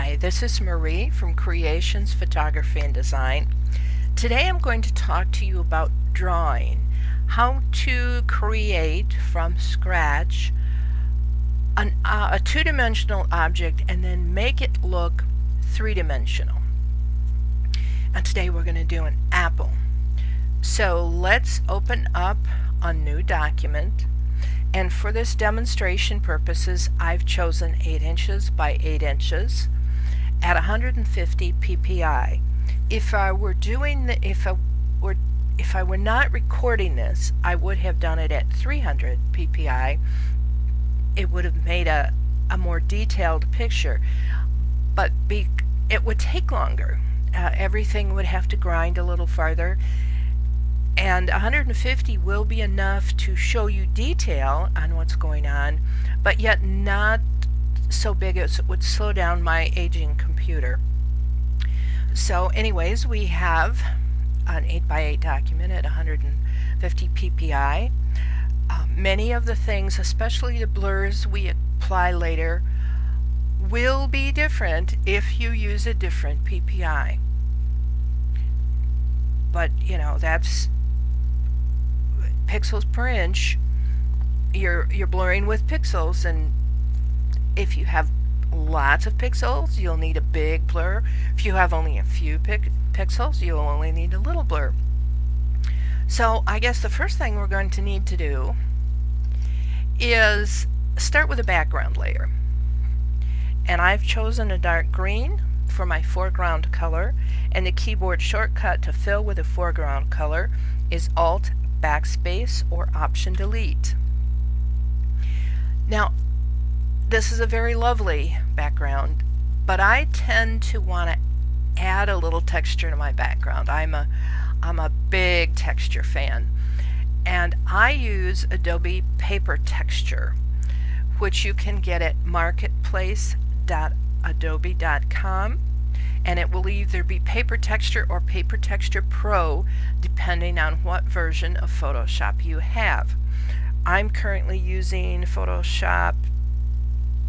Hi, this is Marie from Creations Photography and Design. Today I'm going to talk to you about drawing, how to create from scratch a two-dimensional object and then make it look three-dimensional. And today we're going to do an apple. So let's open up a new document. And for this demonstration purposes, I've chosen 8 inches by 8 inches at 150 ppi. If I were not recording this, I would have done it at 300 ppi. It would have made a more detailed picture, but it would take longer. Everything would have to grind a little farther. And 150 will be enough to show you detail on what's going on, but yet not so big as it would slow down my aging computer. So anyways, we have an 8x8 document at 150 ppi. Many of the things, especially the blurs we apply later, will be different if you use a different ppi. But you know, that's pixels per inch. You're blurring with pixels, and if you have lots of pixels, you'll need a big blur. If you have only a few pixels, you'll only need a little blur. So I guess the first thing we're going to need to do is start with a background layer. And I've chosen a dark green for my foreground color, and the keyboard shortcut to fill with a foreground color is Alt Backspace or Option Delete. Now, this is a very lovely background, but I tend to want to add a little texture to my background. I'm a big texture fan, and I use Adobe Paper Texture, which you can get at marketplace.adobe.com. And it will either be Paper Texture or Paper Texture Pro, depending on what version of Photoshop you have. I'm currently using Photoshop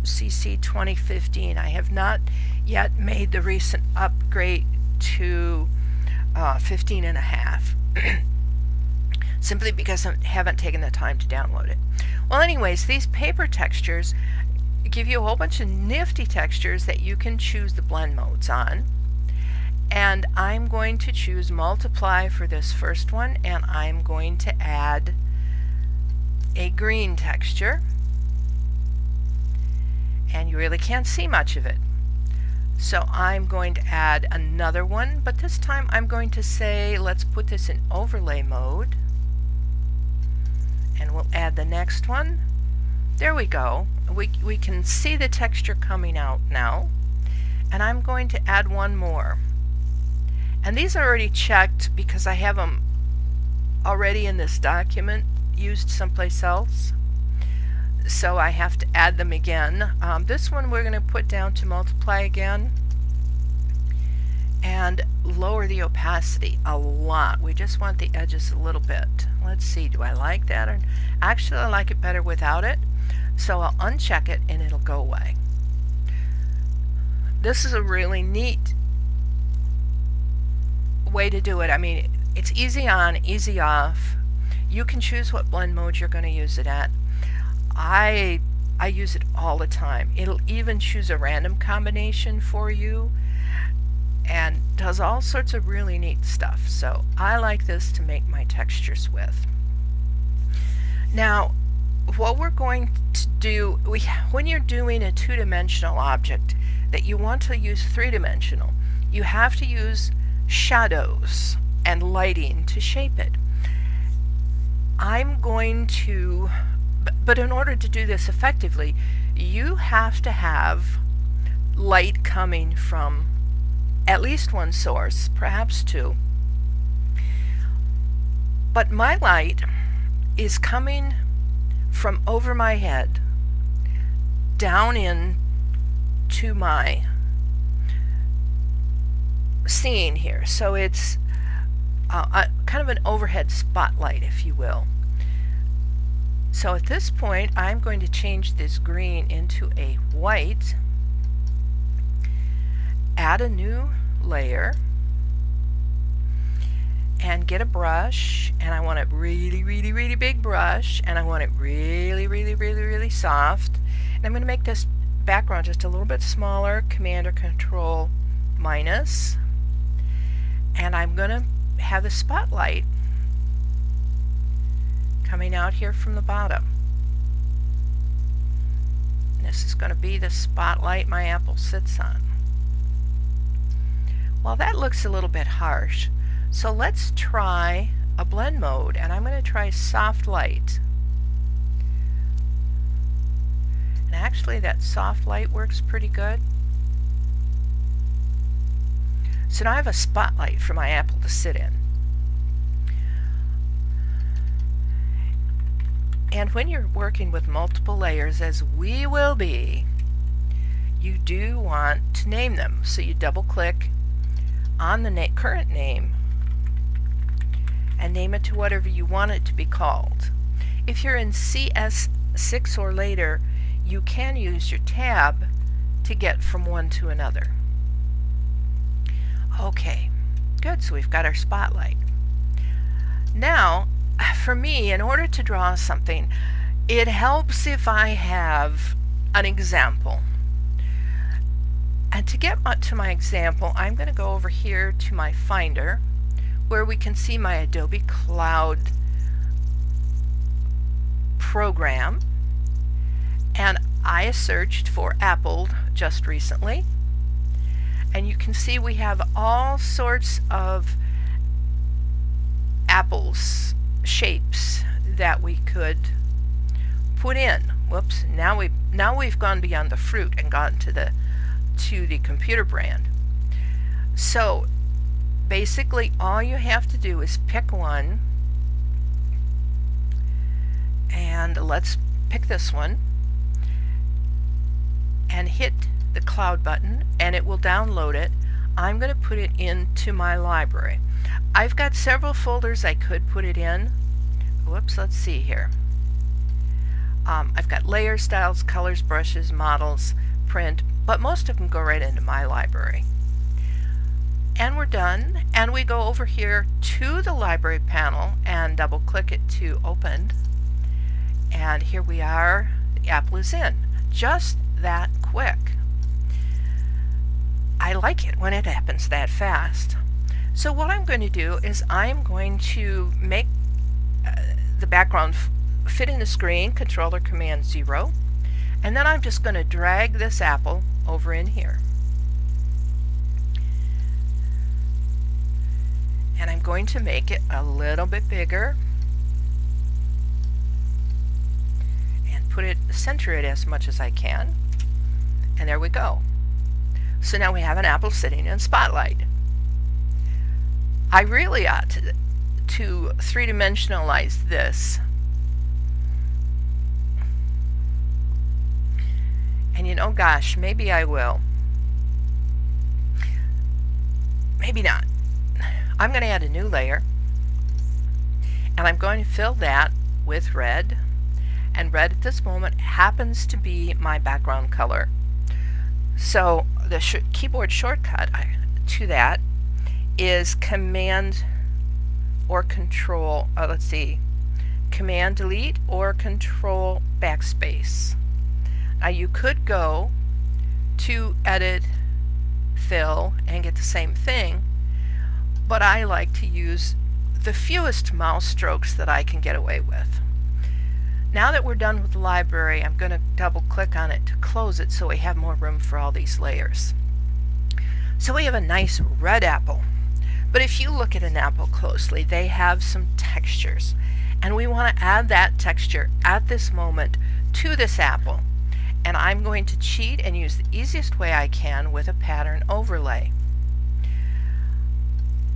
CC 2015. I have not yet made the recent upgrade to 15.5, simply because I haven't taken the time to download it. Well, anyways, these paper textures give you a whole bunch of nifty textures that you can choose the blend modes on. And I'm going to choose multiply for this first one, and I'm going to add a green texture, and you really can't see much of it. So I'm going to add another one, but this time I'm going to say let's put this in overlay mode, and we'll add the next one. There we go. We can see the texture coming out now, and I'm going to add one more. And these are already checked because I have them already in this document used someplace else, so I have to add them again. This one we're going to put down to multiply again and lower the opacity a lot. We just want the edges a little bit. Let's see, do I like that? Or actually, I like it better without it. So I'll uncheck it and it'll go away. This is a really neat way to do it. I mean, it's easy on, easy off. You can choose what blend mode you're going to use it at. I use it all the time. It'll even choose a random combination for you and does all sorts of really neat stuff. So I like this to make my textures with. Now, what we're going to do, when you're doing a two-dimensional object that you want to use three-dimensional, you have to use shadows and lighting to shape it. I'm going to, but in order to do this effectively, you have to have light coming from at least one source, perhaps two. But my light is coming from over my head down in to my scene here. So it's kind of an overhead spotlight, if you will. So at this point, I'm going to change this green into a white, add a new layer and get a brush, and I want it really, really, really big brush, and I want it really, really, really, really soft. And I'm going to make this background just a little bit smaller, Command or Control minus, and I'm going to have the spotlight coming out here from the bottom. And this is going to be the spotlight my apple sits on. Well, that looks a little bit harsh, so let's try a blend mode, and I'm going to try soft light. And actually that soft light works pretty good. So now I have a spotlight for my apple to sit in. And when you're working with multiple layers, as we will be, you do want to name them. So you double click on the current name and name it to whatever you want it to be called. If you're in CS6 or later, you can use your tab to get from one to another. Okay, good, so we've got our spotlight. Now, for me, in order to draw something, it helps if I have an example. And to get to my example, I'm going to go over here to my Finder, where we can see my Adobe Cloud program. And I searched for apple just recently. And you can see we have all sorts of apples shapes that we could put in. Whoops, now we've gone beyond the fruit and gotten to the computer brand. So basically all you have to do is pick one, and let's pick this one and hit the cloud button and it will download it. I'm going to put it into my library. I've got several folders I could put it in. Whoops, let's see here. I've got layers, styles, colors, brushes, models, print, but most of them go right into my library. And we're done, and we go over here to the library panel and double click it to open, and here we are, the apple is in. Just that quick. I like it when it happens that fast. So what I'm going to do is I'm going to make the background fit in the screen, Control or Command 0, and then I'm just going to drag this apple over in here. And I'm going to make it a little bit bigger and center it as much as I can. And there we go. So now we have an apple sitting in spotlight. I really ought to three-dimensionalize this. And you know, gosh, maybe I will. Maybe not. I'm going to add a new layer, and I'm going to fill that with red, and red at this moment happens to be my background color. So the keyboard shortcut to that is Command or Control, let's see, Command Delete or Control Backspace. Now you could go to Edit, Fill, and get the same thing, but I like to use the fewest mouse strokes that I can get away with. Now that we're done with the library, I'm going to double click on it to close it so we have more room for all these layers. So we have a nice red apple, but if you look at an apple closely, they have some textures, and we want to add that texture at this moment to this apple. And I'm going to cheat and use the easiest way I can with a pattern overlay.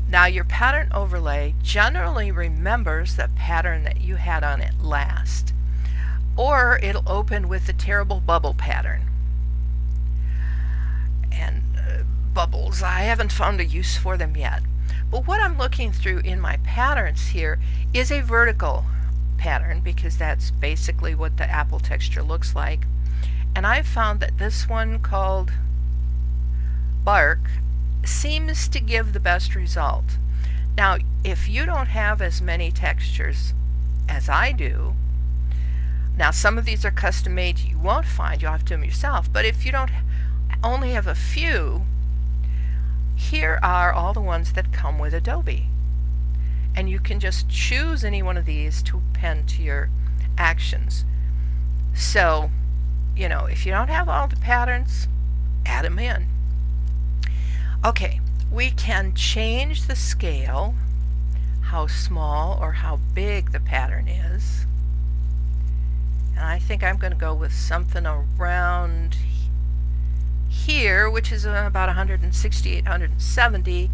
Now your pattern overlay generally remembers the pattern that you had on it last, or it'll open with the terrible bubble pattern. And bubbles, I haven't found a use for them yet. But what I'm looking through in my patterns here is a vertical pattern, because that's basically what the apple texture looks like. And I've found that this one called bark seems to give the best result. Now, if you don't have as many textures as I do, now some of these are custom made, you won't find, you'll have to do them yourself, but if you don't only have a few, here are all the ones that come with Adobe. And you can just choose any one of these to append to your actions. So, you know, if you don't have all the patterns, add them in. Okay, we can change the scale, how small or how big the pattern is. And I think I'm going to go with something around here, which is about 168, 170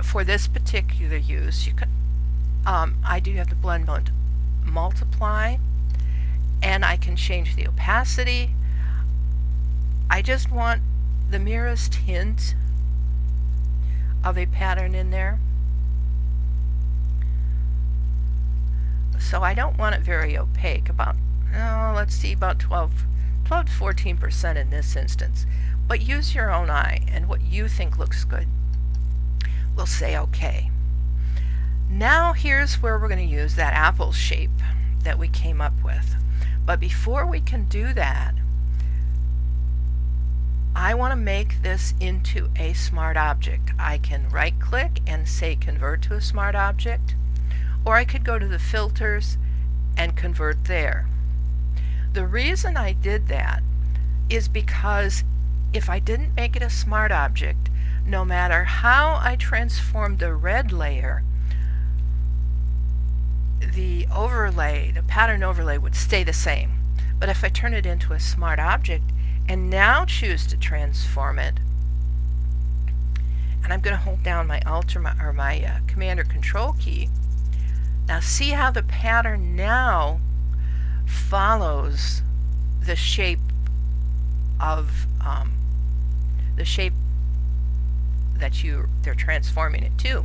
for this particular use. You can, I do have the blend mode multiply, and I can change the opacity. I just want the merest hint of a pattern in there. So I don't want it very opaque, about, let's see, about 12 to 14% in this instance. But use your own eye and what you think looks good. We'll say OK. Now here's where we're going to use that apple shape that we came up with. But before we can do that, I want to make this into a smart object. I can right click and say convert to a smart object, or I could go to the filters and convert there. The reason I did that is because if I didn't make it a smart object, no matter how I transformed the red layer, the overlay, the pattern overlay would stay the same. But if I turn it into a smart object and now choose to transform it, and I'm going to hold down my Alt or my Command or Control key. Now see how the pattern now follows the shape of the shape that they're transforming it to.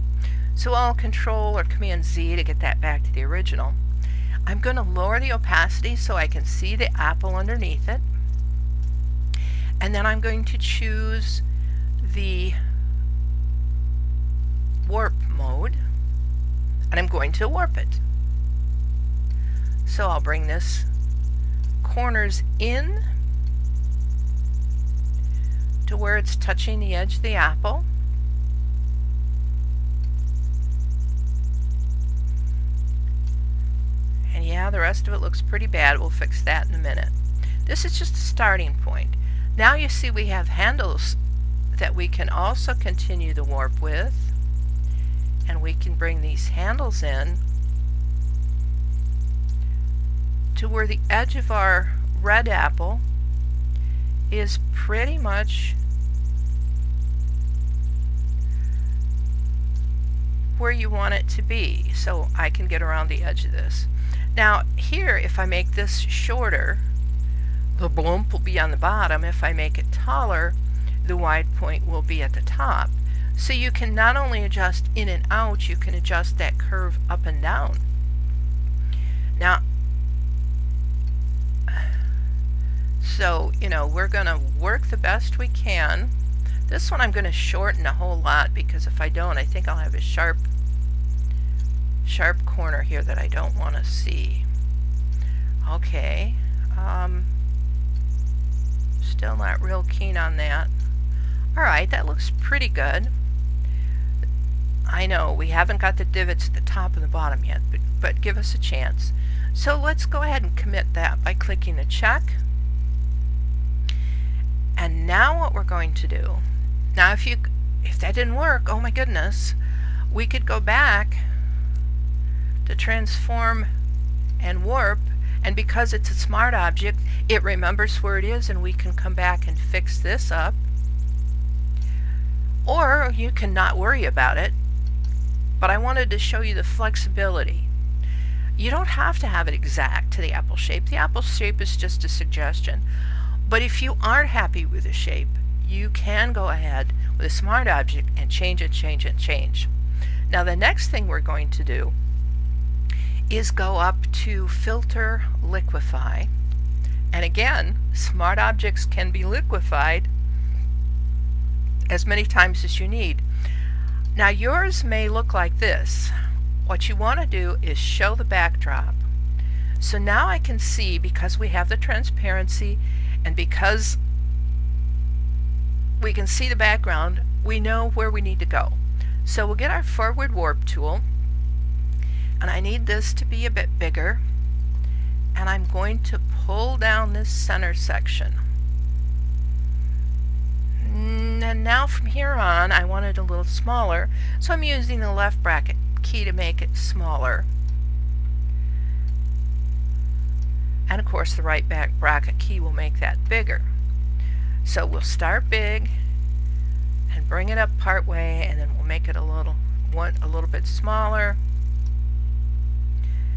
So I'll Control or Command Z to get that back to the original. I'm going to lower the opacity so I can see the apple underneath it. And then I'm going to choose the warp mode, and I'm going to warp it. So I'll bring this corners in to where it's touching the edge of the apple. And yeah, the rest of it looks pretty bad. We'll fix that in a minute. This is just a starting point. Now you see we have handles that we can also continue the warp with, and we can bring these handles in to where the edge of our red apple is pretty much where you want it to be. So I can get around the edge of this. Now here, if I make this shorter, the bloop will be on the bottom. If I make it taller, the wide point will be at the top. So you can not only adjust in and out, you can adjust that curve up and down. Now, so, you know, we're going to work the best we can. This one I'm going to shorten a whole lot, because if I don't, I think I'll have a sharp corner here that I don't want to see. Okay. Still not real keen on that. Alright, that looks pretty good. I know we haven't got the divots at the top and the bottom yet, but give us a chance. So let's go ahead and commit that by clicking the check. And now what we're going to do, now if that didn't work, oh my goodness, we could go back to transform and warp, and because it's a smart object, it remembers where it is, and we can come back and fix this up. Or you can not worry about it, but I wanted to show you the flexibility. You don't have to have it exact to the apple shape. The apple shape is just a suggestion. But if you aren't happy with the shape, you can go ahead with a smart object and change it, change it, change. Now the next thing we're going to do is go up to Filter, Liquify. And again, smart objects can be liquefied as many times as you need. Now yours may look like this. What you want to do is show the backdrop. So now I can see, because we have the transparency and because we can see the background, we know where we need to go. So we'll get our forward warp tool, and I need this to be a bit bigger, and I'm going to pull down this center section. And now from here on I want it a little smaller, so I'm using the left bracket key to make it smaller. And of course the right back bracket key will make that bigger. So we'll start big and bring it up part way, and then we'll make it a little bit smaller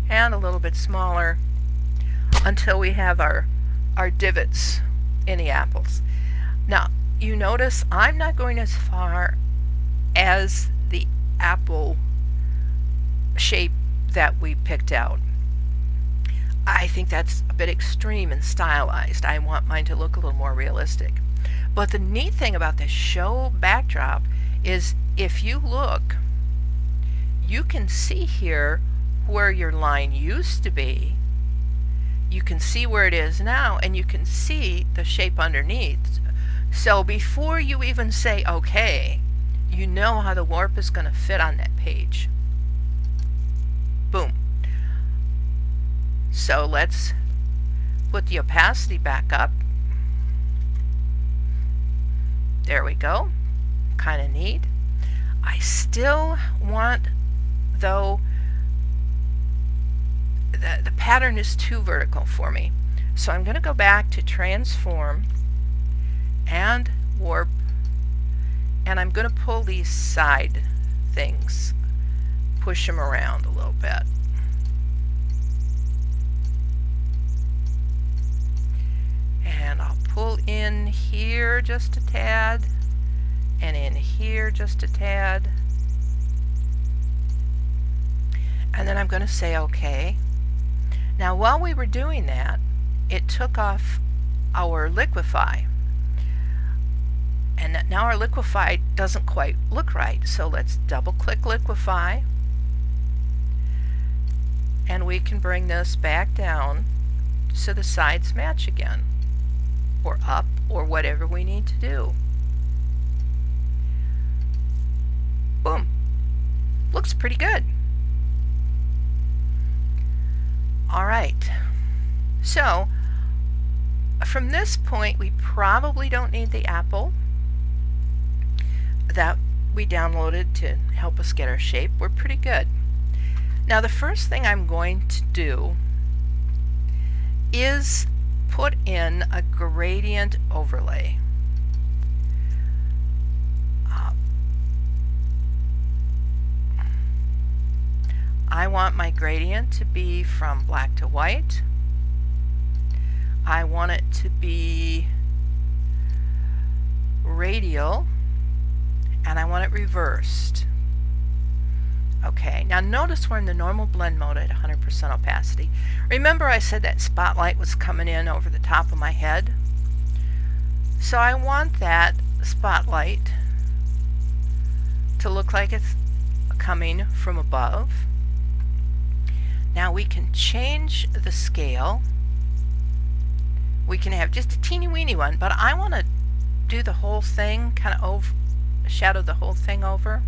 and a little bit smaller until we have our divots in the apples. Now you notice I'm not going as far as the apple shape that we picked out. I think that's a bit extreme and stylized. I want mine to look a little more realistic. But the neat thing about this show backdrop is if you look, you can see here where your line used to be. You can see where it is now, and you can see the shape underneath. So before you even say okay, you know how the warp is going to fit on that page. Boom. So let's put the opacity back up. There we go. Kind of neat. I still want, though, the pattern is too vertical for me. So I'm going to go back to transform and warp, and I'm going to pull these side things, push them around a little bit. And I'll pull in here just a tad, and in here just a tad. And then I'm going to say OK. Now while we were doing that, it took off our Liquify. And now our Liquify doesn't quite look right. So let's double click Liquify. And we can bring this back down so the sides match again, or up, or whatever we need to do. Boom. Looks pretty good. Alright. So from this point we probably don't need the apple that we downloaded to help us get our shape. We're pretty good. Now the first thing I'm going to do is put in a gradient overlay. I want my gradient to be from black to white. I want it to be radial, and I want it reversed. Okay, now notice we're in the normal blend mode at 100% opacity. Remember I said that spotlight was coming in over the top of my head? So I want that spotlight to look like it's coming from above. Now we can change the scale. We can have just a teeny weeny one, but I want to do the whole thing, kind of shadow the whole thing over.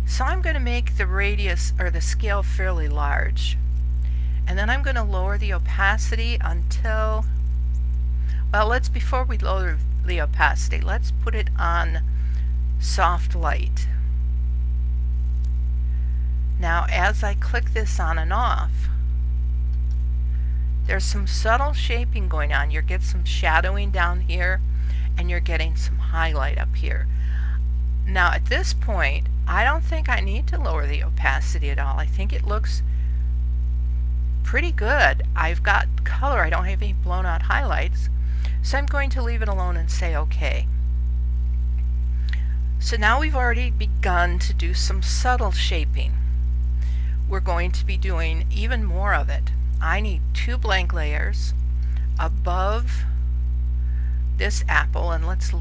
So I'm going to make the radius or the scale fairly large, and then I'm going to lower the opacity until, well, before we lower the opacity, let's put it on soft light. Now as I click this on and off, there's some subtle shaping going on. You get some shadowing down here, and you're getting some highlight up here. Now at this point, I don't think I need to lower the opacity at all. I think it looks pretty good. I've got color. I don't have any blown out highlights. So I'm going to leave it alone and say OK. So now we've already begun to do some subtle shaping. We're going to be doing even more of it. I need 2 blank layers above this apple, and let's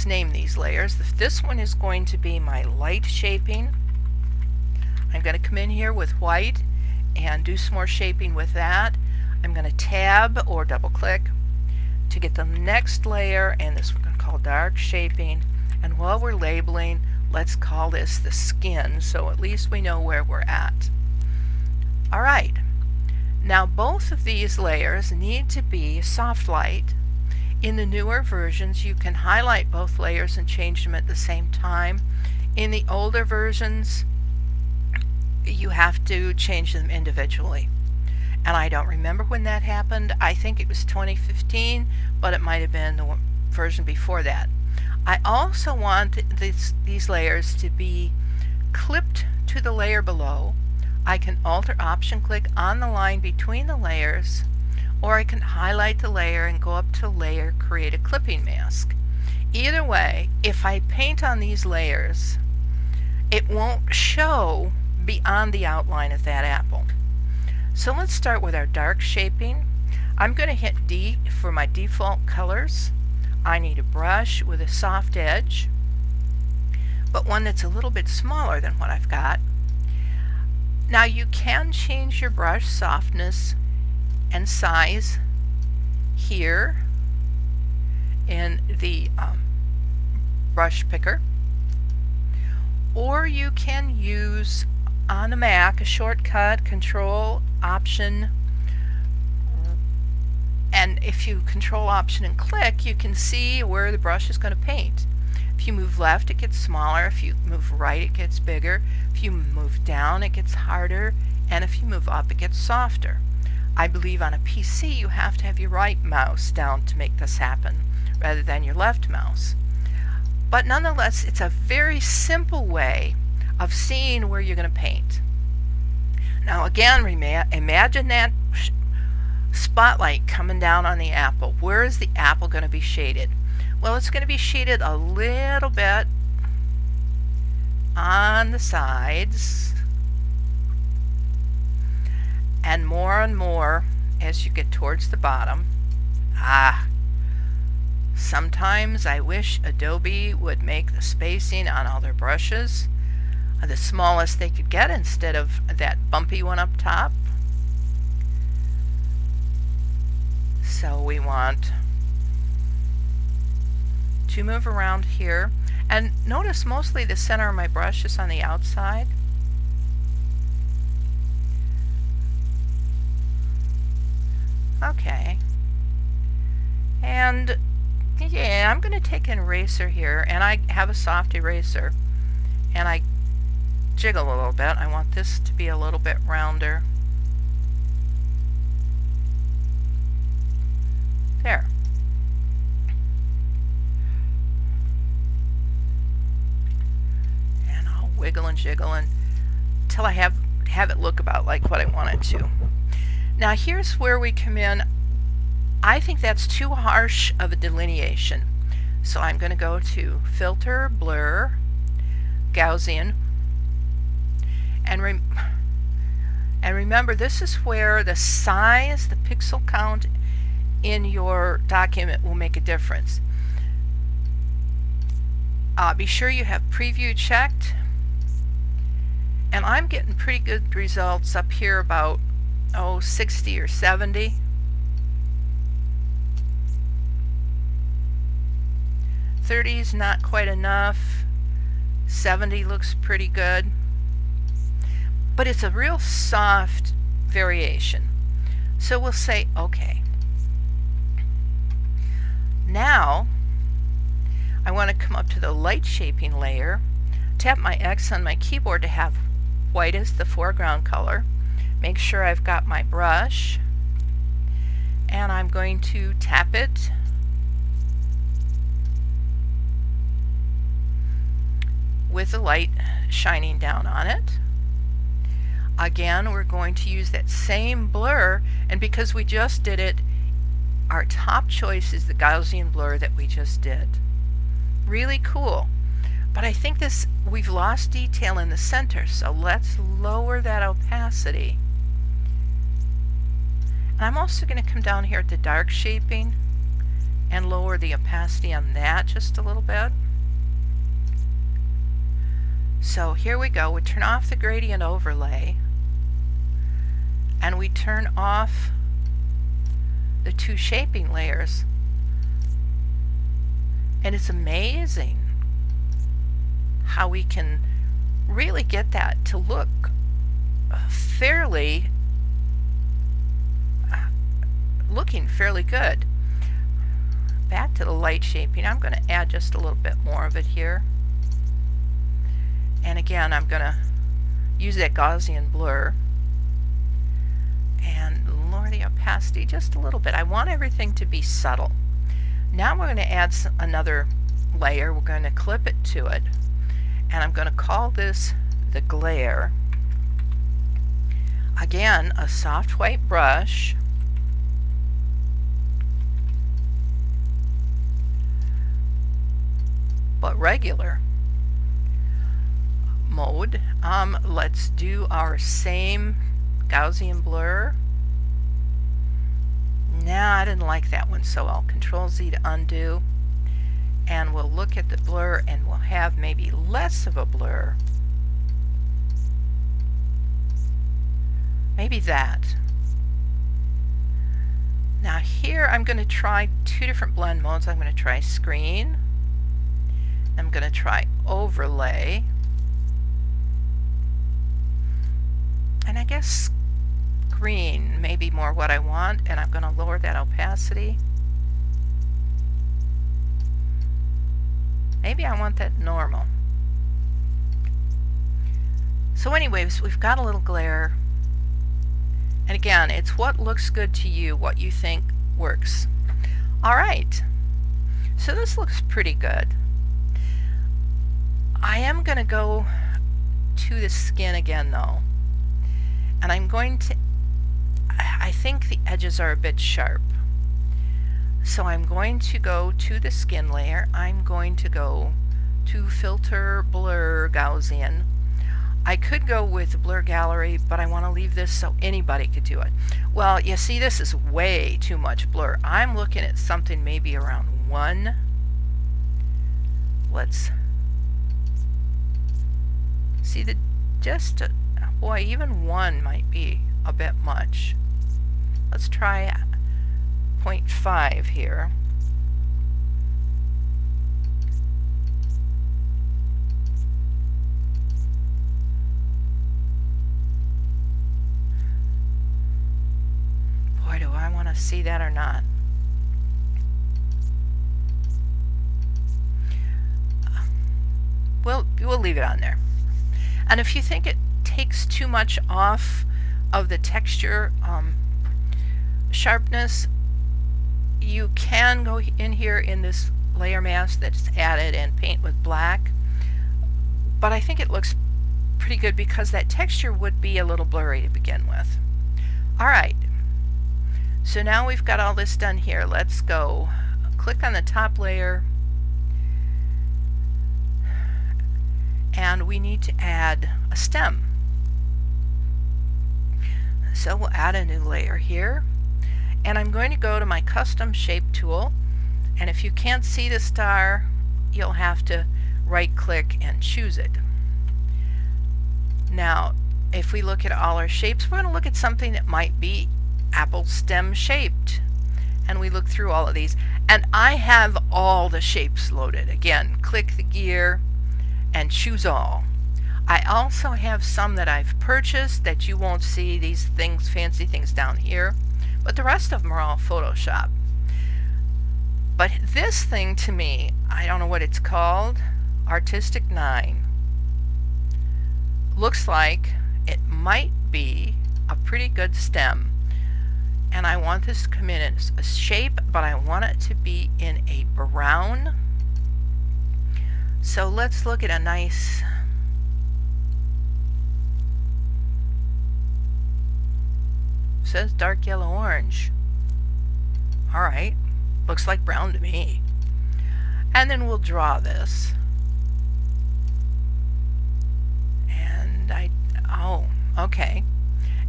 name these layers. This one is going to be my light shaping. I'm going to come in here with white and do some more shaping with that. I'm going to tab or double click to get the next layer, and this we're going to call dark shaping. And while we're labeling, let's call this the skin, so at least we know where we're at. Alright, now both of these layers need to be soft light. In the newer versions, you can highlight both layers and change them at the same time. In the older versions, you have to change them individually. And I don't remember when that happened. I think it was 2015, but it might have been the version before that. I also want these layers to be clipped to the layer below. I can Option click on the line between the layers, or I can highlight the layer and go up to Layer, create a clipping mask. Either way, if I paint on these layers, it won't show beyond the outline of that apple. So let's start with our dark shaping. I'm going to hit D for my default colors. I need a brush with a soft edge, but one that's a little bit smaller than what I've got. Now you can change your brush softness and size here in the brush picker, or you can use on a Mac a shortcut, Control Option, and if you Control Option and click, you can see where the brush is going to paint. If you move left, it gets smaller. If you move right, it gets bigger. If you move down, it gets harder. And if you move up, it gets softer. I believe on a PC, you have to have your right mouse down to make this happen, rather than your left mouse. But nonetheless, it's a very simple way of seeing where you're going to paint. Now again, imagine that spotlight coming down on the apple. Where is the apple going to be shaded? Well, it's going to be shaded a little bit on the sides, and more as you get towards the bottom. Sometimes I wish Adobe would make the spacing on all their brushes the smallest they could get instead of that bumpy one up top. So we want to move around here, and notice mostly the center of my brush is on the outside. Okay, and yeah, I'm going to take an eraser here, and I have a soft eraser, and I jiggle a little bit. I want this to be a little bit rounder. There. And I'll wiggle and jiggle until I have it look about like what I want it to. Now here's where we come in. I think that's too harsh of a delineation. So I'm going to go to Filter, Blur, Gaussian, and remember, this is where the size, the pixel count in your document will make a difference. Be sure you have preview checked, and I'm getting pretty good results up here, about 60 or 70. 30 is not quite enough. 70 looks pretty good. But it's a real soft variation. So we'll say OK. Now I want to come up to the light shaping layer, tap my X on my keyboard to have white as the foreground color, make sure I've got my brush, and I'm going to tap it with the light shining down on it. Again, we're going to use that same blur, and because we just did it, our top choice is the Gaussian blur that we just did. Really cool. But I think we've lost detail in the center, so let's lower that opacity. And I'm also going to come down here at the dark shaping and lower the opacity on that just a little bit. So here we go. We turn off the gradient overlay and we turn off the two shaping layers, and it's amazing how we can really get that to look looking fairly good. Back to the light shaping. I'm going to add just a little bit more of it here. And again, I'm going to use that Gaussian blur and lower the opacity just a little bit. I want everything to be subtle. Now we're going to add another layer. We're going to clip it to it. And I'm going to call this the glare. Again, a soft white brush. But regular mode. Let's do our same Gaussian blur. Nah, I didn't like that one, so I'll Control Z to undo. And we'll look at the blur and we'll have maybe less of a blur. Maybe that. Now here I'm going to try two different blend modes. I'm going to try screen. I'm going to try overlay. And I guess screen may be more what I want, and I'm going to lower that opacity. Maybe I want that normal. So anyways, we've got a little glare. And again, it's what looks good to you, what you think works. Alright, so this looks pretty good. I am going to go to the skin again though. And I'm going to, I think the edges are a bit sharp. So I'm going to go to the skin layer. I'm going to go to filter, blur, Gaussian. I could go with blur gallery, but I want to leave this so anybody could do it. Well, you see, this is way too much blur. I'm looking at something maybe around 1. Let's see the boy, even 1 might be a bit much. Let's try 0.5 here. Boy, do I want to see that or not. We'll leave it on there. And if you think it takes too much off of the texture sharpness, you can go in here in this layer mask that's added and paint with black. But I think it looks pretty good because that texture would be a little blurry to begin with. Alright, so now we've got all this done here. Let's go click on the top layer. And we need to add a stem. So we'll add a new layer here. And I'm going to go to my custom shape tool. And if you can't see the star, you'll have to right click and choose it. Now, if we look at all our shapes, we're going to look at something that might be apple stem shaped. And we look through all of these. And I have all the shapes loaded. Again, click the gear and choose all. I also have some that I've purchased that you won't see, these things, fancy things down here, but the rest of them are all Photoshop. But this thing to me, I don't know what it's called, Artistic 9, looks like it might be a pretty good stem. And I want this to come in as a shape, but I want it to be in a brown. So let's look at a nice, says dark yellow orange. Alright, looks like brown to me. And then we'll draw this. And oh, okay.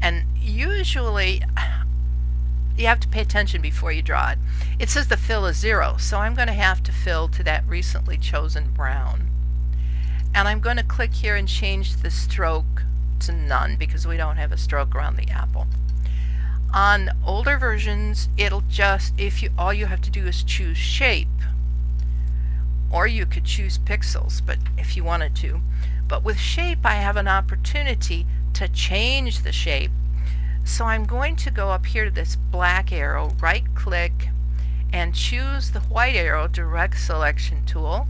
And usually you have to pay attention before you draw it. It says the fill is 0, so I'm going to have to fill to that recently chosen brown. And I'm going to click here and change the stroke to none because we don't have a stroke around the apple. On older versions, it'll just, all you have to do is choose shape, or you could choose pixels, but if you wanted to. But with shape, I have an opportunity to change the shape. So I'm going to go up here to this black arrow, right click, and choose the white arrow direct selection tool.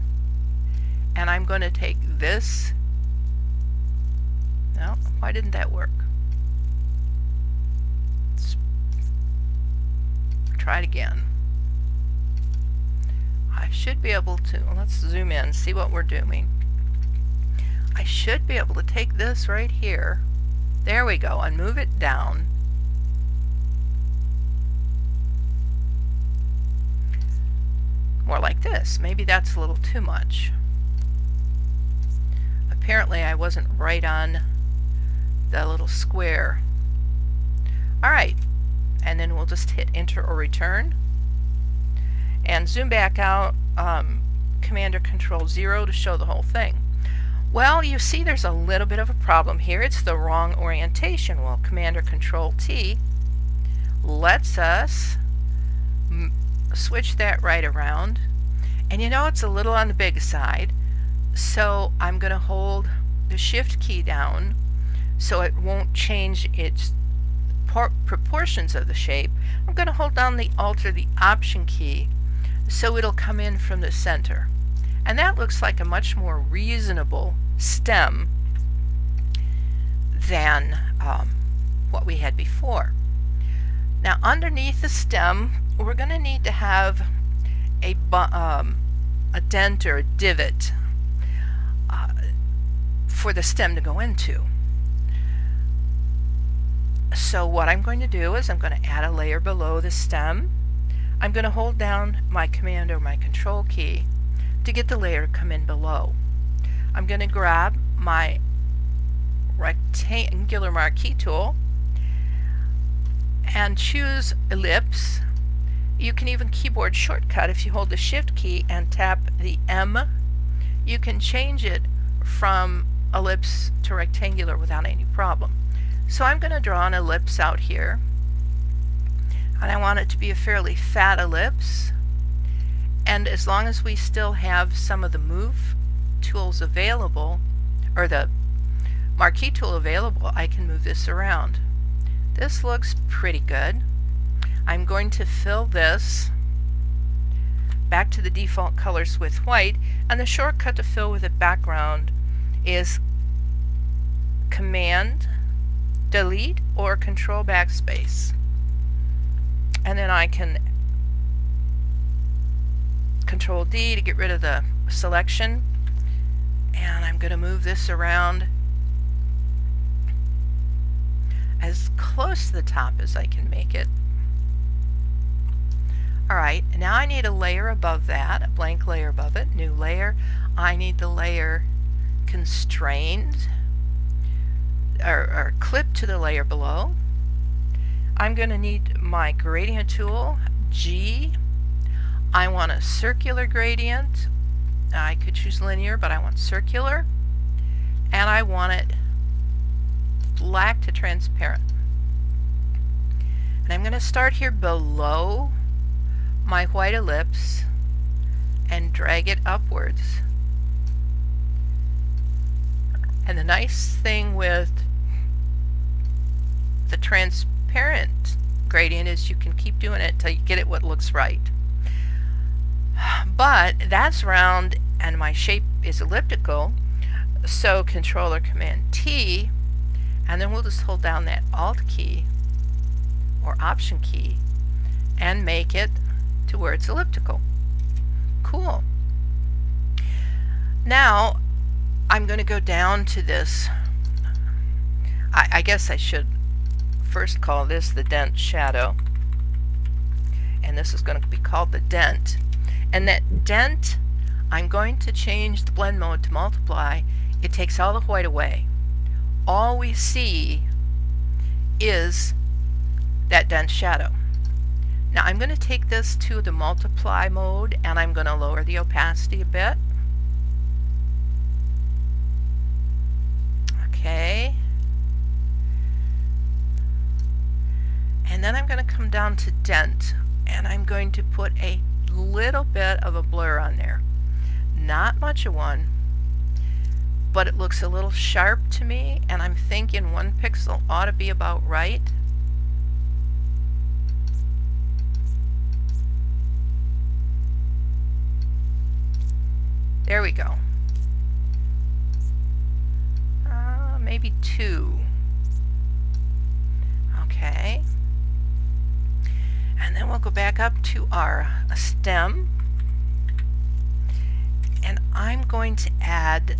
And I'm going to take this. No, why didn't that work? Let's try it again. I should be able to, let's zoom in, see what we're doing. I should be able to take this right here. There we go, and move it down. More like this. Maybe that's a little too much. Apparently I wasn't right on the little square. Alright, and then we'll just hit enter or return. And zoom back out, Command or Control 0 to show the whole thing. Well, you see there's a little bit of a problem here. It's the wrong orientation. Well, Command or Control T lets us switch that right around. And you know it's a little on the big side, so I'm going to hold the Shift key down so it won't change its proportions of the shape. I'm going to hold down the Alt or the Option key so it'll come in from the center. And that looks like a much more reasonable stem than what we had before. Now underneath the stem, we're going to need to have a dent or a divot for the stem to go into. So what I'm going to do is I'm going to add a layer below the stem. I'm going to hold down my Command or my Control key to get the layer to come in below. I'm going to grab my rectangular marquee tool and choose Ellipse. You can even keyboard shortcut if you hold the Shift key and tap the M. You can change it from ellipse to rectangular without any problem. So I'm going to draw an ellipse out here, and I want it to be a fairly fat ellipse. And as long as we still have some of the move tools available, or the marquee tool available, I can move this around. This looks pretty good. I'm going to fill this back to the default colors with white, and the shortcut to fill with a background is Command Delete or Control Backspace. And then I can Control D to get rid of the selection, and I'm going to move this around as close to the top as I can make it. Alright, now I need a layer above that, a blank layer above it, new layer. I need the layer constrained or clipped to the layer below. I'm going to need my gradient tool, G. I want a circular gradient. I could choose linear, but I want circular. And I want it black to transparent. And I'm going to start here below my white ellipse and drag it upwards. And the nice thing with the transparent gradient is you can keep doing it until you get it what looks right. But that's round and my shape is elliptical, so Control or Command T, and then we'll just hold down that Alt key or Option key and make it to where it's elliptical. Cool. Now I'm going to go down to this. I guess I should first call this the dent shadow, and this is going to be called the dent. And that dent, I'm going to change the blend mode to multiply. It takes all the white away. All we see is that dent shadow. Now I'm going to take this to the multiply mode and I'm going to lower the opacity a bit. Okay. And then I'm going to come down to dent and I'm going to put a little bit of a blur on there. Not much of one, but it looks a little sharp to me, and I'm thinking 1 pixel ought to be about right. There we go. Maybe 2. Okay. And then we'll go back up to our stem, and I'm going to add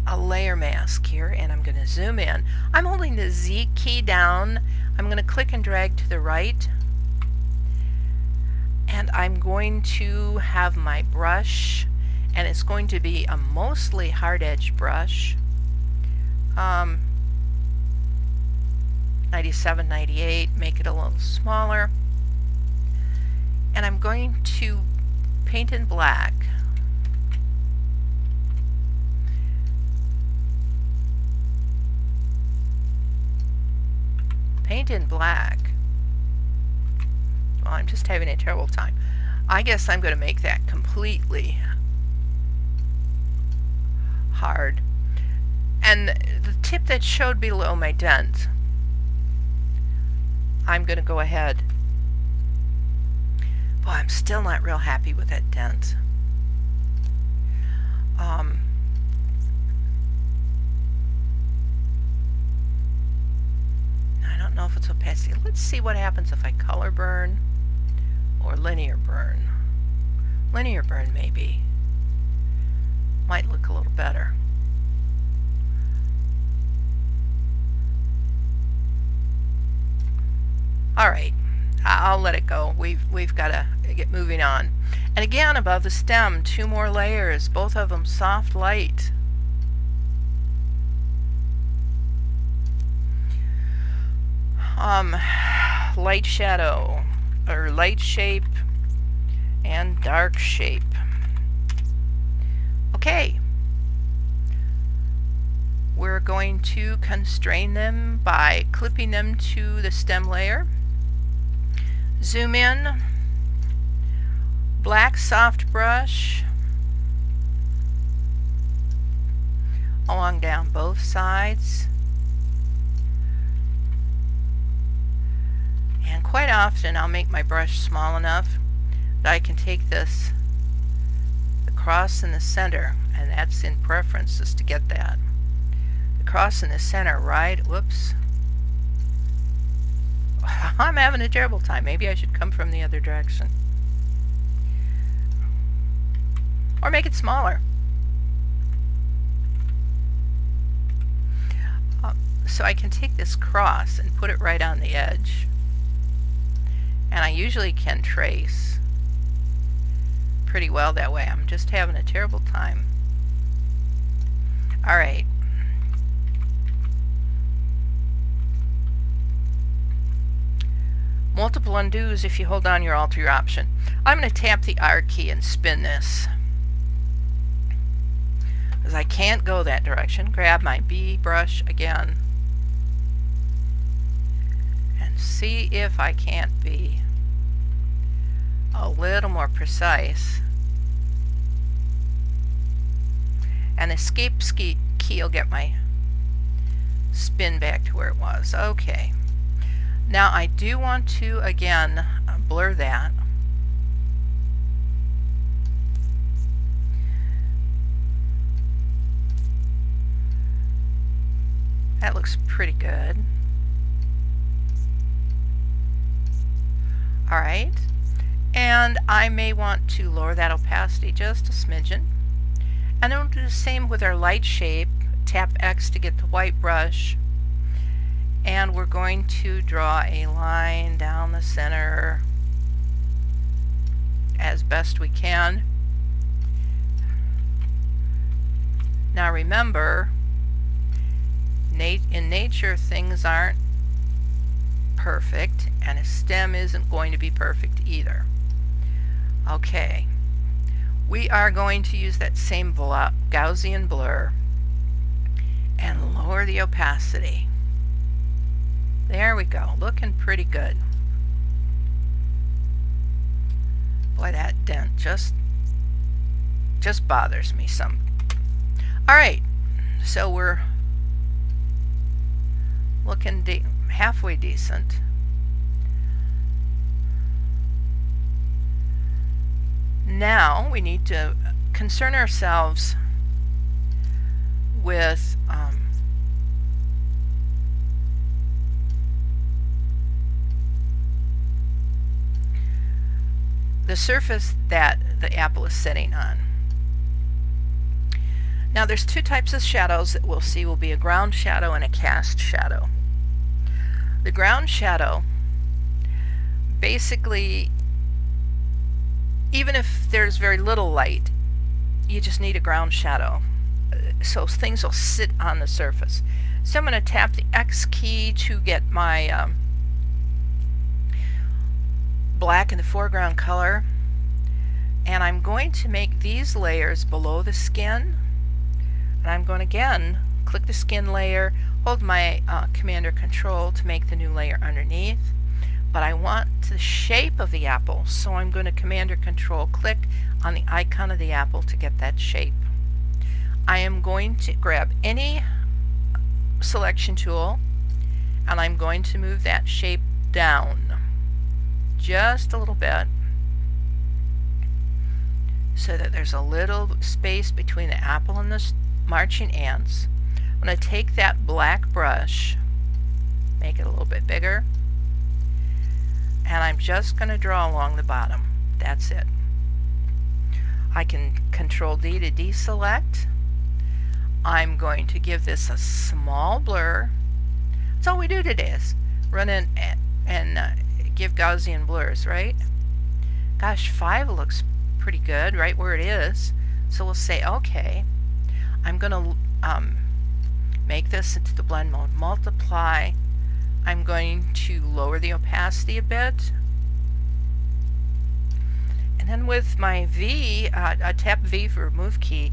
a layer mask here, and I'm going to zoom in. I'm holding the Z key down. I'm going to click and drag to the right, and I'm going to have my brush, and it's going to be a mostly hard edge brush. 97, 98, make it a little smaller. And I'm going to paint in black. Paint in black. Well, I'm just having a terrible time. I guess I'm going to make that completely hard. And the tip that showed below my dent, I'm going to go ahead. Boy, I'm still not real happy with that dent. I don't know if it's opacity. Let's see what happens if I color burn or linear burn. Linear burn maybe. Might look a little better. Alright, I'll let it go. We've got to get moving on. And again, above the stem, 2 more layers, both of them soft light. Light shadow, or light shape, and dark shape. Okay. We're going to constrain them by clipping them to the stem layer. Zoom in, black soft brush along down both sides. And quite often I'll make my brush small enough that I can take this across in the center, and that's in preference, just to get that. The cross in the center, right? Whoops. I'm having a terrible time. Maybe I should come from the other direction. Or make it smaller. So I can take this cross and put it right on the edge. And I usually can trace pretty well that way. I'm just having a terrible time. Alright. Multiple undos if you hold down your Alt or your Option. I'm going to tap the R key and spin this. Because I can't go that direction. Grab my B brush again. And see if I can't be a little more precise. And the escape key will get my spin back to where it was. Okay. Now I do want to again blur that. That looks pretty good. Alright. And I may want to lower that opacity just a smidgen. And then we'll do the same with our light shape. Tap X to get the white brush. And we're going to draw a line down the center as best we can. Now remember, in nature things aren't perfect, and his stem isn't going to be perfect either. Okay, we are going to use that same Gaussian blur and lower the opacity. There we go, looking pretty good. Boy, that dent just bothers me some. Alright, so we're looking halfway decent. Now we need to concern ourselves with the surface that the apple is sitting on. Now there's two types of shadows that we'll see will be a ground shadow and a cast shadow. The ground shadow, basically, even if there's very little light, you just need a ground shadow. So things will sit on the surface. So I'm going to tap the X key to get my black in the foreground color, and I'm going to make these layers below the skin, and I'm going to again click the skin layer, hold my Command or Control to make the new layer underneath, but I want the shape of the apple, so I'm going to Command or Control click on the icon of the apple to get that shape. I am going to grab any selection tool and I'm going to move that shape down just a little bit so that there's a little space between the apple and the marching ants. I'm going to take that black brush, make it a little bit bigger, and I'm just going to draw along the bottom. That's it. I can Control D to deselect. I'm going to give this a small blur. That's all we do today is run in and give Gaussian blurs, right? Gosh, 5 looks pretty good right where it is. So we'll say okay. I'm going to make this into the blend mode, multiply. I'm going to lower the opacity a bit. And then with my V, I tap V for move key,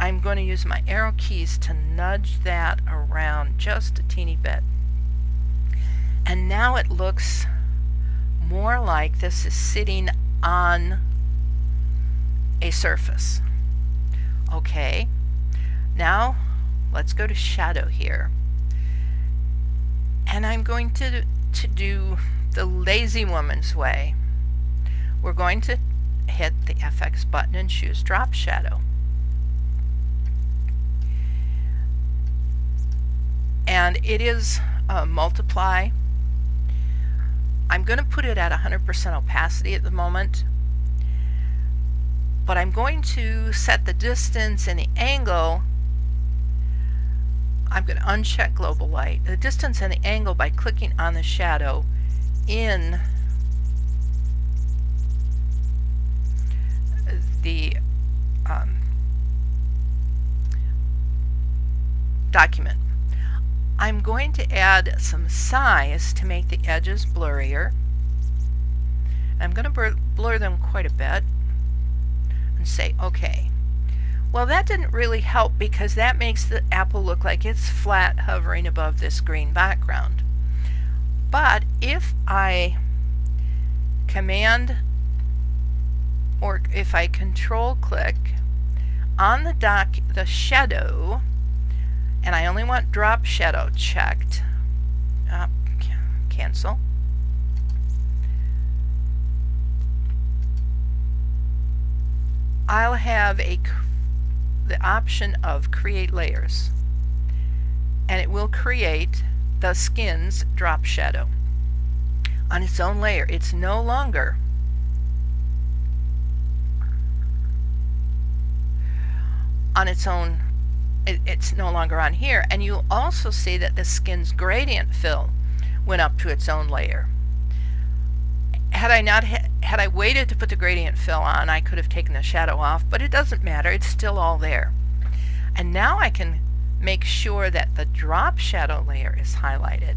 I'm going to use my arrow keys to nudge that around just a teeny bit. And now it looks more like this is sitting on a surface. Okay, now let's go to shadow here. And I'm going to do the lazy woman's way. We're going to hit the FX button and choose drop shadow. And it is multiply. I'm going to put it at 100% opacity at the moment, but I'm going to set the distance and the angle. I'm going to uncheck global light, the distance and the angle, by clicking on the shadow in the document. I'm going to add some size to make the edges blurrier. I'm going to blur them quite a bit and say OK. Well, that didn't really help because that makes the apple look like it's flat hovering above this green background. But if I Command or if I Control click on the shadow, and I only want drop shadow checked, cancel. I'll have the option of create layers, and it will create the skin's drop shadow on its own layer. It's no longer on its own. It's no longer on here, and you'll also see that the skin's gradient fill went up to its own layer. Had I waited to put the gradient fill on, I could have taken the shadow off, but it doesn't matter, it's still all there. And now I can make sure that the drop shadow layer is highlighted.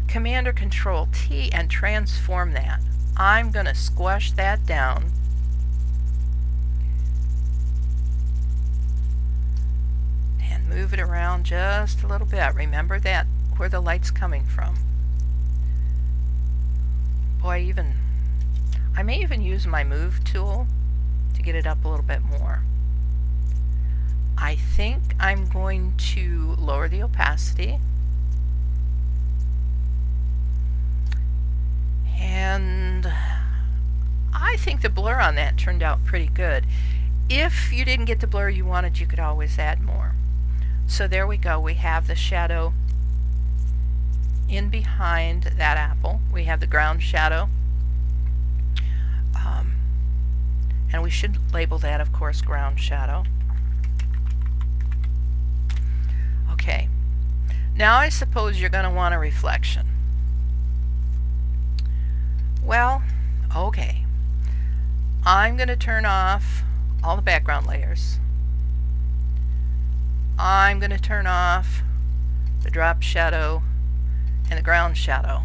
Command or Control T and transform that. I'm going to squash that down. And move it around just a little bit. Remember that, where the light's coming from. Boy, I may even use my move tool to get it up a little bit more. I think I'm going to lower the opacity. And I think the blur on that turned out pretty good. If you didn't get the blur you wanted, you could always add more. So there we go. We have the shadow in behind that apple. We have the ground shadow. And we should label that, of course, ground shadow. Okay. Now I suppose you're going to want a reflection. Well, okay. I'm going to turn off all the background layers. I'm going to turn off the drop shadow and the ground shadow.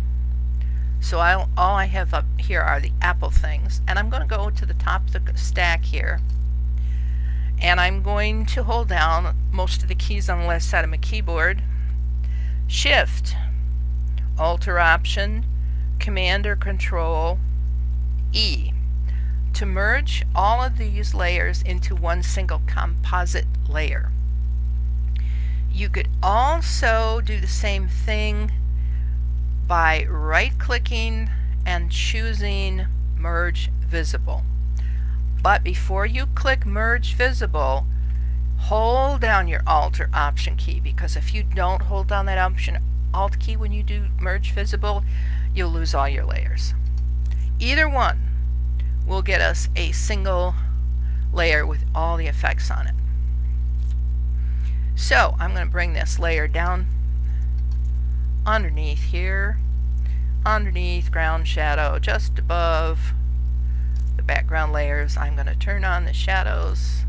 So all I have up here are the apple things, and I'm going to go to the top of the stack here, and I'm going to hold down most of the keys on the left side of my keyboard. Shift, Alt or Option, Command or Control E to merge all of these layers into one single composite layer. You could also do the same thing by right-clicking and choosing Merge Visible. But before you click Merge Visible, hold down your Alt or Option key, because if you don't hold down that Alt key when you do Merge Visible, you'll lose all your layers. Either one will get us a single layer with all the effects on it. So I'm going to bring this layer down underneath here, underneath ground shadow, just above the background layers. I'm going to turn on the shadows.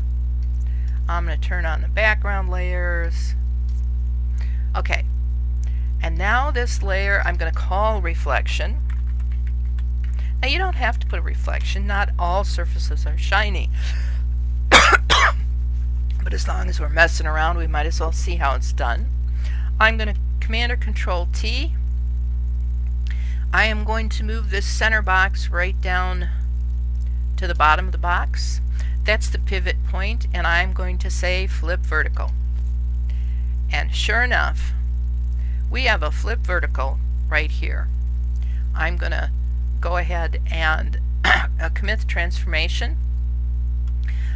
I'm going to turn on the background layers. Okay, and now this layer I'm going to call reflection. Now you don't have to put a reflection. Not all surfaces are shiny. But as long as we're messing around, we might as well see how it's done. I'm going to Command or Control T. I am going to move this center box right down to the bottom of the box. That's the pivot point, and I'm going to say flip vertical. And sure enough, we have a flip vertical right here. I'm going to go ahead and commit the transformation.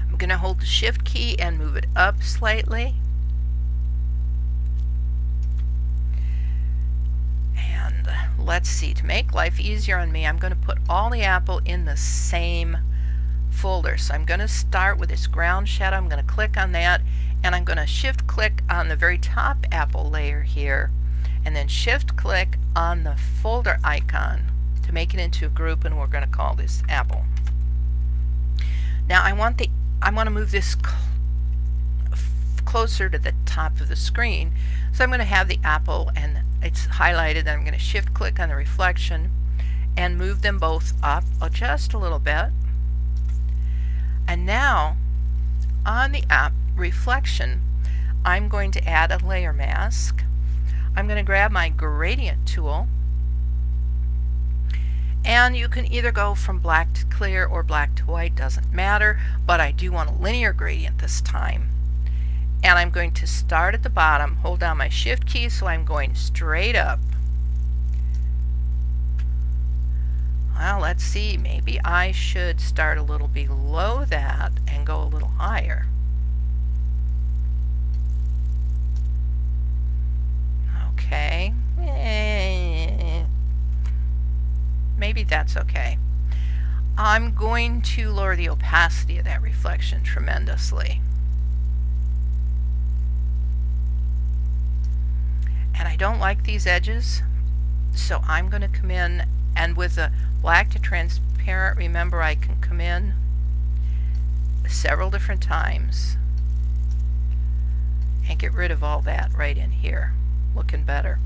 I'm going to hold the Shift key and move it up slightly. And let's see, to make life easier on me, I'm going to put all the apple in the same folder. So I'm going to start with this ground shadow. I'm going to click on that, and I'm going to shift click on the very top apple layer here, and then shift click on the folder icon to make it into a group, and we're going to call this apple. Now I want to move this closer to the top of the screen, so I'm going to have the apple and it's highlighted. Then I'm going to shift click on the reflection and move them both up just a little bit. And now on the reflection, I'm going to add a layer mask. I'm going to grab my gradient tool, and you can either go from black to clear or black to white, doesn't matter, but I do want a linear gradient this time. And I'm going to start at the bottom, hold down my Shift key, so I'm going straight up. Well, let's see, maybe I should start a little below that and go a little higher. Okay. Maybe that's okay. I'm going to lower the opacity of that reflection tremendously. And I don't like these edges, so I'm going to come in, and with the black to transparent, remember I can come in several different times and get rid of all that right in here. Looking better.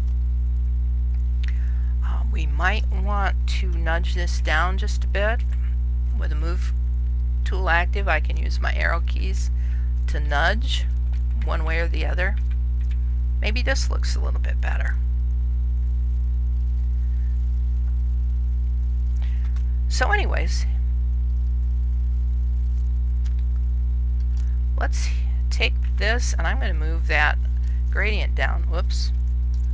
We might want to nudge this down just a bit. With the move tool active, I can use my arrow keys to nudge one way or the other. Maybe this looks a little bit better. So anyways, let's take this, and I'm going to move that gradient down. Whoops,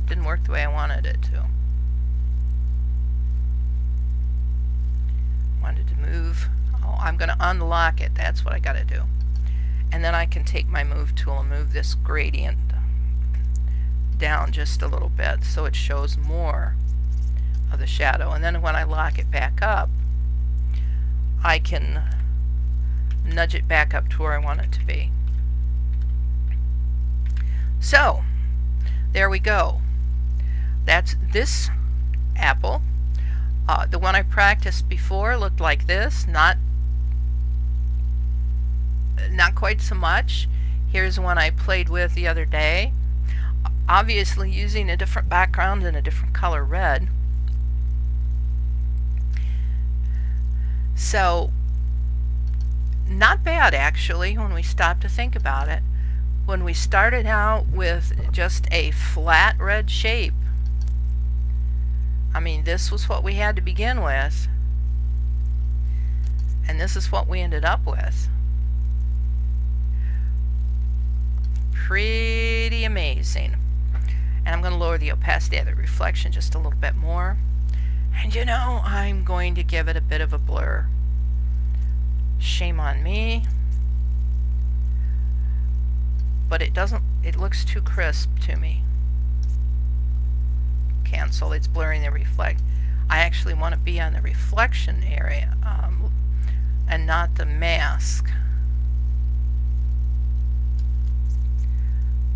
didn't work the way I wanted it to. Wanted to move. Oh, I'm going to unlock it. That's what I got to do. And then I can take my move tool and move this gradient down just a little bit so it shows more of the shadow. And then when I lock it back up, I can nudge it back up to where I want it to be. So there we go. That's this apple. The one I practiced before looked like this, not quite so much. Here's one I played with the other day, obviously using a different background and a different color red. So not bad actually when we stop to think about it. When we started out with just a flat red shape, I mean, this was what we had to begin with, and this is what we ended up with. Pretty amazing. And I'm going to lower the opacity of the reflection just a little bit more. And you know, I'm going to give it a bit of a blur. Shame on me. But it looks too crisp to me. Cancel, it's blurring the reflect. I actually want to be on the reflection area and not the mask.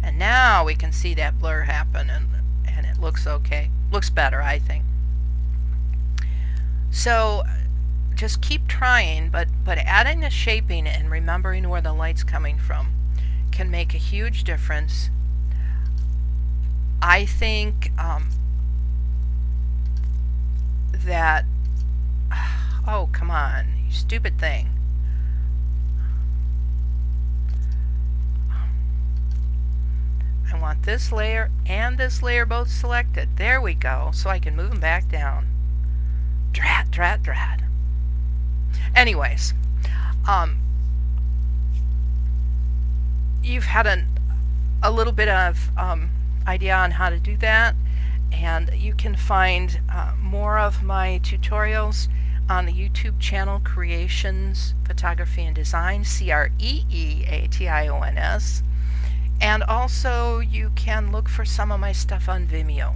And now we can see that blur happen, and it looks okay. Looks better, I think. So just keep trying, but adding the shaping and remembering where the light's coming from can make a huge difference. I think that, oh come on, you stupid thing. I want this layer and this layer both selected. There we go. So I can move them back down. Drat, drat, drat. Anyways, you've had a little bit of idea on how to do that, and you can find more of my tutorials on the YouTube channel Creations, Photography and Design, CREEATIONS. And also you can look for some of my stuff on Vimeo.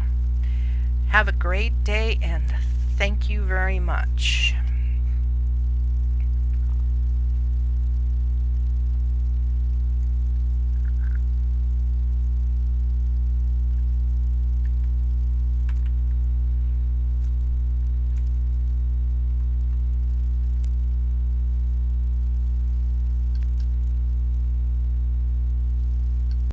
Have a great day and thank you very much.